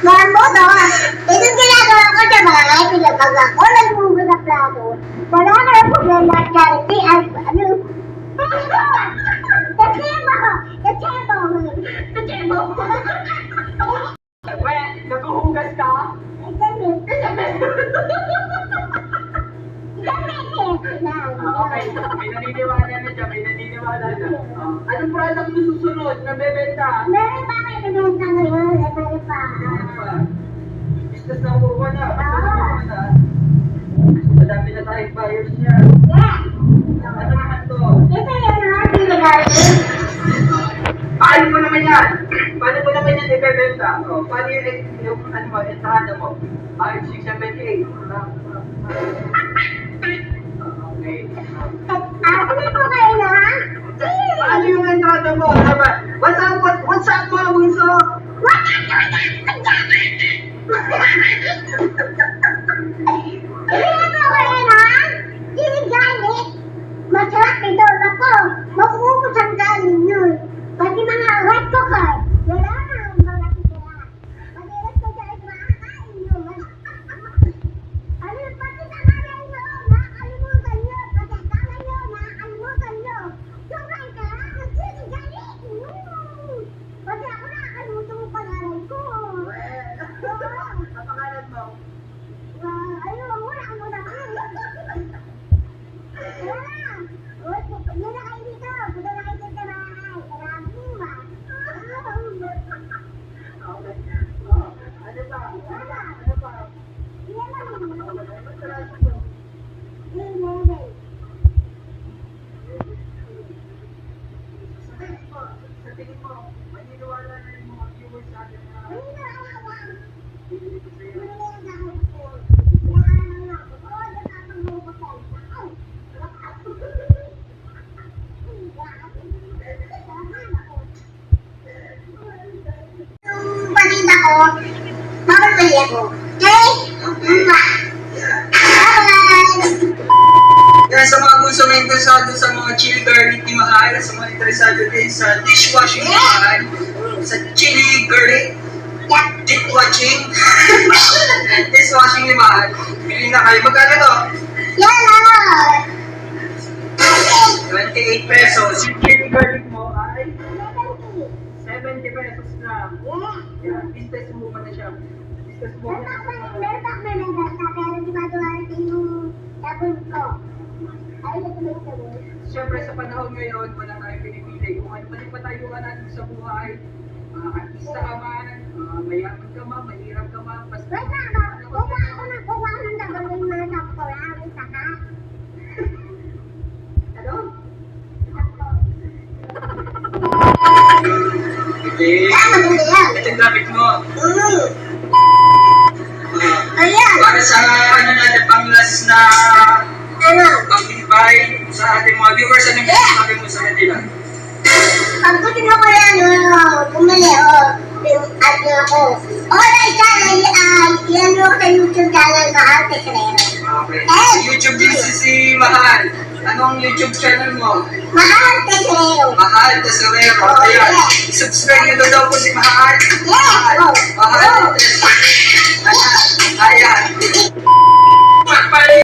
Mambo to. Ito ginagawa ko sa bahay, pinapag ako, nagbubuga na plato. Wala ka na problema at charity. Ano? Kachebo. Weh, naghuhugas ka? Okay, may naniniwala na dyan, may naniniwala na. Anong product mo susunod na bebenta? Meron pa kayo pinunta ngayon, meron pa. Business na kuha na. Madami na tayong buyers niya. Ano naman to? Ito yun ha, pinagaling. Paano mo naman yan? Paano mo naman yan ibebenta? Paano yung ano mo, entrada mo? R678. Okay. Ano po kayo na? Paano yung entrada mo? What's up mga bunso? Ano po kayo na? Sinigalit. Masarap ito. Ako, makuukos ang galing yun. Pati mga white cooker. Wala na ang mga titira. Madilas ko sa makakain yun. Ano, pati sa kanay nyo, nakakalimutan nyo. Pati sa kanay nyo, nakakalimutan nyo. Sobrang ka, nagsinigalit. Pati ako nakakalimutan mo pangalan ko. Ang pangalan mo? Ayun, muna ka muna. Muna kayo dito. Punta na kayo sa bahay. Maraming ba? Okay. Ano pa? Wala. Ano pa? Yan lang. Masarap. Level. Sa tingin mo, maniniwala na yung mga viewers sa atin na Ayun na, alam. bibili ko sa'yo. Ayun na, alam. Oo, nakapag-uupatan. Ay. Yung paninda ko, mababali ako. Okay? Bye! Kaya sa mga bunso na interesado sa mga chili garlic ni Mahal, sa mga interesado din sa dishwashing ni Mahal, sa chili garlic, dishwashing, dishwashing ni Mahal, bili na kayo. Magkano to? Yan lang! 28 pesos. Yung chili garlic mo ay 70 pesos lang. Yan, business mo pa na siya. Business mo pa na siya. Meron pa ako pero di ba dumating yung sabon ko? Ay, ito yung sabon. Siyempre sa panahon ngayon, wala tayong pinipili. Kung ano pa rin patayuan natin sa buhay, artista ka man, mayaman ka man, mahirap ka man, basta Wait lang ba? Kuha ako ng sabon yung mga top ko lang. Isa ka? ano? Hindi. Maganda yan. Ito yung gamit mo. Ayan. Para sa ano natin, pang-last na Ano? pang-invite sa ating mga viewers, ano yung sabi mo sa kanila? Pag gusto mo ko yan, bumili, ano ako. Alright, channel, yan mo sa YouTube channel, Mahal Tekrero. Okay. Sa YouTube din si Mahal. Anong YouTube channel mo? Mahal Tekrero. Mahal Tesorero. Ayan. Subscribe nyo daw po si Mahal. Yes, oh. Mahal Tesorero. Ayan. Ayan.